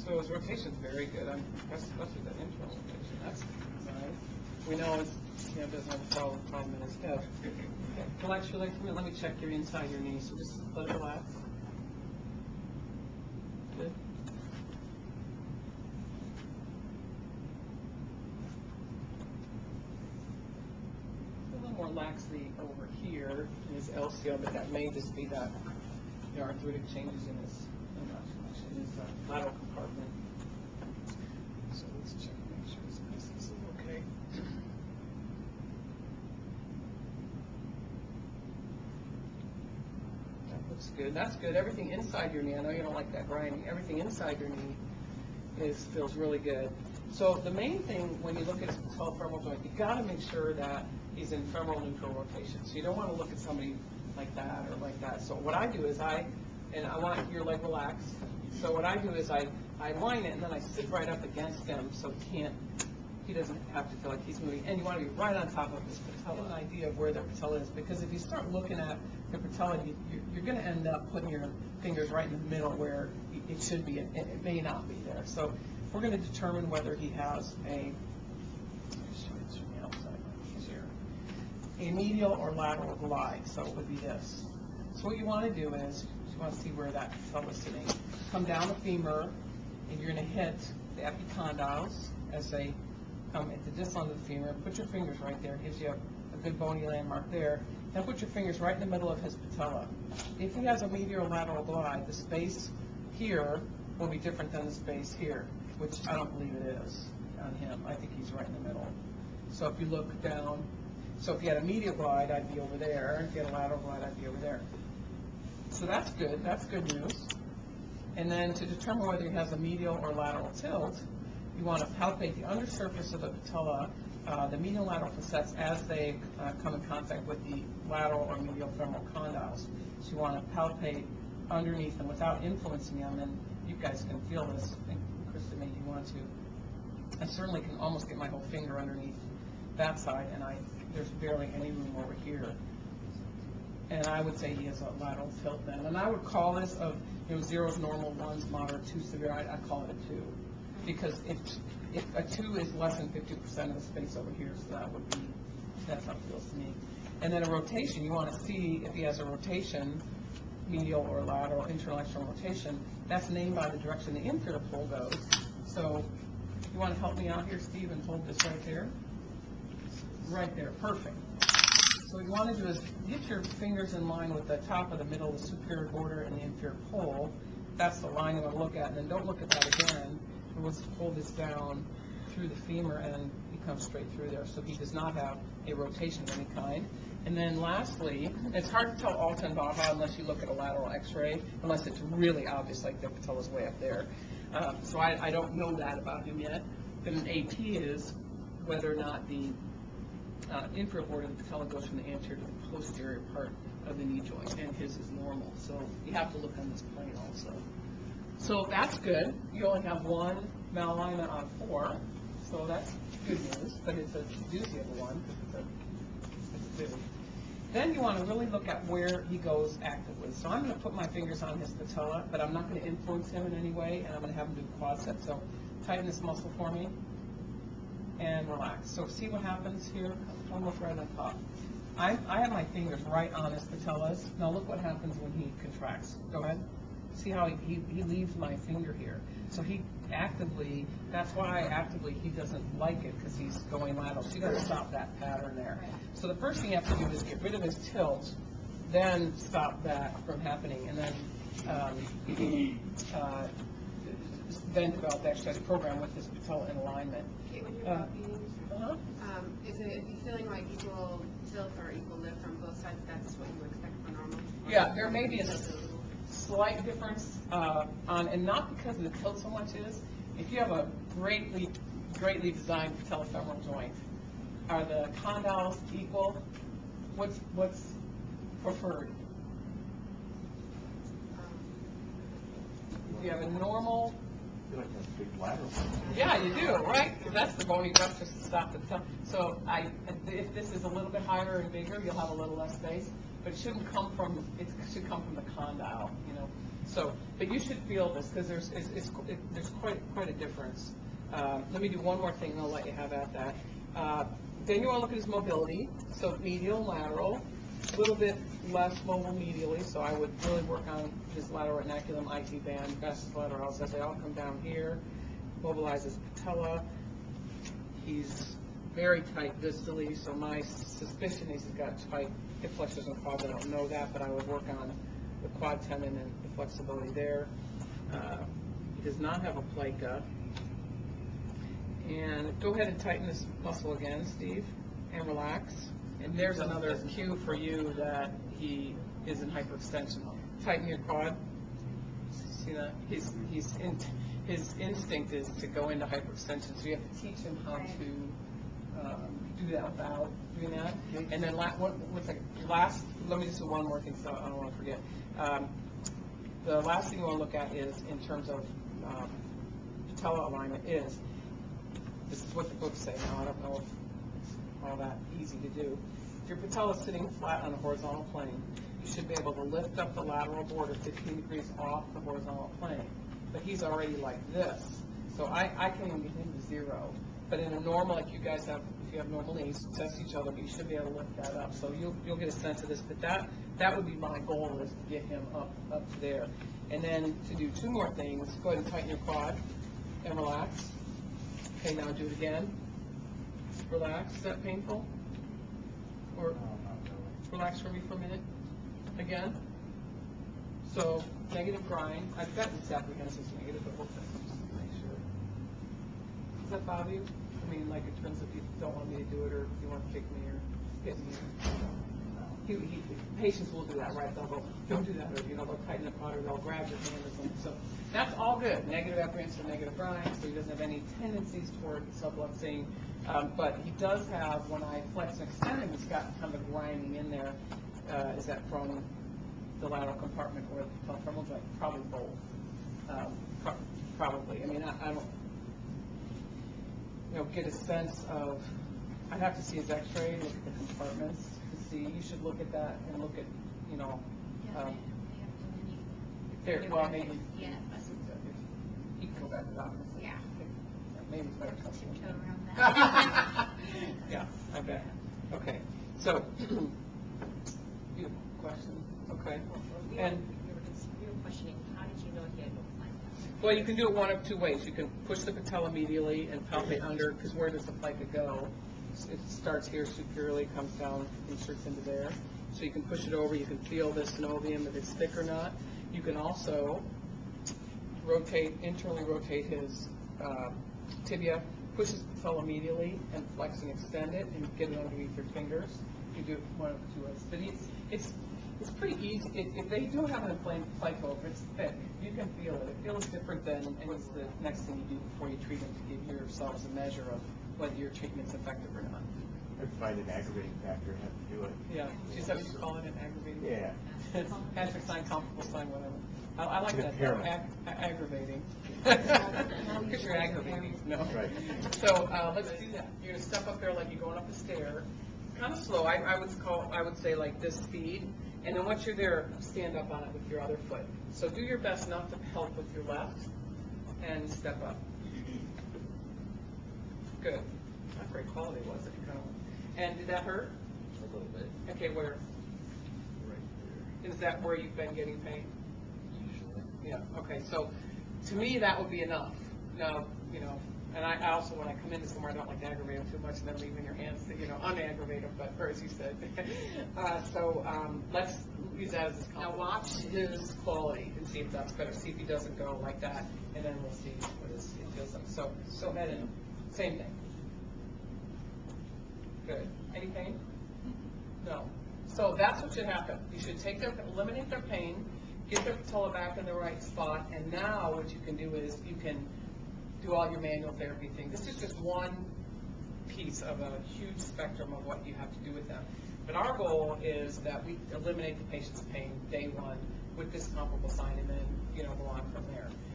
So his rotation's very good. I'm impressed, especially the internal rotation. That's nice. We know his, doesn't have a problem in his hip. Okay. Relax your leg for a minute. Let me check your inside your knee. So just let it relax. Good. A little more laxity over here in his LCL, but that may just be that arthritic changes in his lateral compartment. So let's check and make sure his muscles are okay. That looks good. That's good. Everything inside your knee, I know you don't like that grinding, everything inside your knee feels really good. So the main thing when you look at his patellofemoral joint, you got to make sure that he's in femoral neutral rotation. So you don't want to look at somebody like that or like that. So what I do is I want your leg relaxed. So what I do is I line it and then I sit right up against him so he doesn't have to feel like he's moving. And you want to be right on top of his patella. An idea of where the patella is, because if you start looking at the patella, you're going to end up putting your fingers right in the middle where it should be, and it may not be there. So we're going to determine whether he has a medial or lateral glide. So it would be this. So what you want to do is you want to see where that patella is sitting. Come down the femur, and you're going to hit the epicondyles as they come at the distal end of the femur. Put your fingers right there. It gives you a good bony landmark there. Then put your fingers right in the middle of his patella. If he has a medial or lateral glide, the space here will be different than the space here, which I don't believe it is on him. I think he's right in the middle. So if you look down, so if you had a medial glide, I'd be over there. If you had a lateral glide, I'd be over there. So that's good. That's good news. And then to determine whether he has a medial or lateral tilt, you want to palpate the undersurface of the patella, the medial lateral facets, as they come in contact with the lateral or medial femoral condyles. So you want to palpate underneath them without influencing them, and you guys can feel this. I think Krista made you want to. I certainly can almost get my whole finger underneath that side, and there's barely any room over here. And I would say he has a lateral tilt then. And I would call this of 0 is normal, 1 is moderate, 2 severe. I'd call it a 2. Because if a 2 is less than 50% of the space over here, so that's how it feels to me. And then a rotation, you want to see if he has a rotation, medial or lateral, internal external rotation. That's named by the direction the inferior pole goes. So if you want to help me out here, Steve, and hold this right there. Right there, perfect. So what you want to do is get your fingers in line with the top of the middle, the superior border, and the inferior pole. That's the line you want to look at, and then don't look at that again. And let's pull this down through the femur, and he comes straight through there. So he does not have a rotation of any kind. And then lastly, it's hard to tell Alta and Baja unless you look at a lateral x-ray, unless it's really obvious, like the patella's way up there. So I don't know that about him yet. But an AP is whether or not the inferior border of the patella goes from the anterior to the posterior part of the knee joint, and his is normal. So you have to look on this plane also. So that's good. You only have 1 malalignment on 4, so that's good news, but it's a doozy of a 1 because it's 2. Then you want to really look at where he goes actively. So I'm going to put my fingers on his patella, but I'm not going to influence him in any way, and I'm going to have him do a quadricep. So tighten this muscle for me and relax. So see what happens here? I'll look right on top. I have my fingers right on his patellas. Now look what happens when he contracts. Go ahead. See how he leaves my finger here. So he actively, that's why actively he doesn't like it, because he's going lateral. So you got to stop that pattern there. So the first thing you have to do is get rid of his tilt, then stop that from happening, and then develop the exercise program with his patella in alignment. Okay, when you're beating, is it you feeling like equal tilt or equal lift on both sides? That's what you expect for normal? Yeah, there may be a slight difference and not because of the tilt so much is, if you have a greatly designed patellofemoral joint, are the condyles equal? What's preferred? If you have a normal, I feel like that's a big lateral. yeah, you do, right? Because that's the bony ruptures to stop the patella. So if this is a little bit higher and bigger, you'll have a little less space. But it shouldn't come from, it should come from the condyle, So, but you should feel this, because there's quite a difference. Let me do one more thing, and I'll let you have at that. Then you want to look at his mobility, so medial, lateral, a little bit less mobile medially, so I would really work on his lateral retinaculum, IT band, vastus lateralis, as they all come down here, mobilize his patella. He's very tight distally, so my suspicion is he's got tight hip flexors and quads. I don't know that, but I would work on the quad tendon and the flexibility there. He does not have a plica. And go ahead and tighten this muscle again, Steve, and relax. And there's another cue for you that he is in hyperextension. Tighten your quad. See that? His instinct is to go into hyperextension, so you have to teach him how to do that without doing that. And then let me just do one more thing, so I don't want to forget. The last thing you want to look at is, in terms of patella alignment, is this is what the books say. Now, I don't know if it's all that easy to do. If your patella is sitting flat on a horizontal plane, you should be able to lift up the lateral border 15 degrees off the horizontal plane. But he's already like this, so I can even get him to 0. But in a normal, like you guys have, if you have normal knees, test each other, but you should be able to lift that up. So you'll get a sense of this. But that would be my goal, is to get him up to there. And then to do 2 more things, go ahead and tighten your quad and relax. Okay, now do it again. Relax. Is that painful? Or relax for me for a minute. Again. So negative grind. I've got this apprehensive negative, but we'll make sure. Does that bother you? I mean, like, in terms of you don't want me to do it, or you want to kick me or hit me. Patients will do that, right? They'll go, don't do that, or they'll tighten the quad, or they'll grab your hand or something. So that's all good. Negative apprehensive, negative grind, so he doesn't have any tendencies toward subluxing. But he does have, when I flex and extend him, he's got kind of a grinding in there. Is that from the lateral compartment or the patellofemoral joint? Probably both. Probably. I mean, I don't, get a sense of. I'd have to see his X-ray, look at the compartments to see. You should look at that and look at, there. Well, maybe. Yeah. He can go back to that. Yeah. Maybe it's better. Tiptoe around that. Yeah, I bet. Okay. So, beautiful question. Okay. And We were questioning, how did you know he had no plica? well, you can do it one of 2 ways. You can push the patella medially and palpate under, because where does the plica go? It starts here superiorly, comes down, inserts into there. So you can push it over. You can feel this synovium, if it's thick or not. You can also internally rotate his tibia, push his patella medially, and flex and extend it, and get it underneath your fingers. You do it one of 2 ways. But it's pretty easy. If they do have an inflamed plica, if it's thick, you can feel it. It feels different than, and it's the next thing you do before you treat them, to give yourselves a measure of whether your treatment's effective or not. I'd find an aggravating factor and have to do it. Yeah. Is that what you call it, an aggravating? Yeah. Patrick sign, comparable sign, whatever. I like that. Aggravating. Because you're aggravating. No. Right. So let's do that. You're gonna step up there like you're going up a stair. Kind of slow. I would say like this speed. And then once you're there, stand up on it with your other foot. So do your best not to help with your left, and step up. Good. Not great quality, was it? And did that hurt? A little bit. Okay, where? Right there. Is that where you've been getting pain? Usually. Yeah, okay, so to me, that would be enough. Now, and I also, when I come into somewhere, I don't like to aggravate them too much and then leave in your hands to, unaggravate them, but, or as you said. Let's use that as a compliment. Now watch his quality and see if that's better. See if he doesn't go like that, and then we'll see what it feels like. So go ahead and same thing. Good. Any pain? No. So that's what should happen. You should eliminate their pain, get their patella back in the right spot, and now what you can do is you can do all your manual therapy things. This is just one piece of a huge spectrum of what you have to do with them. But our goal is that we eliminate the patient's pain day 1 with this comparable sign, and then go on from there.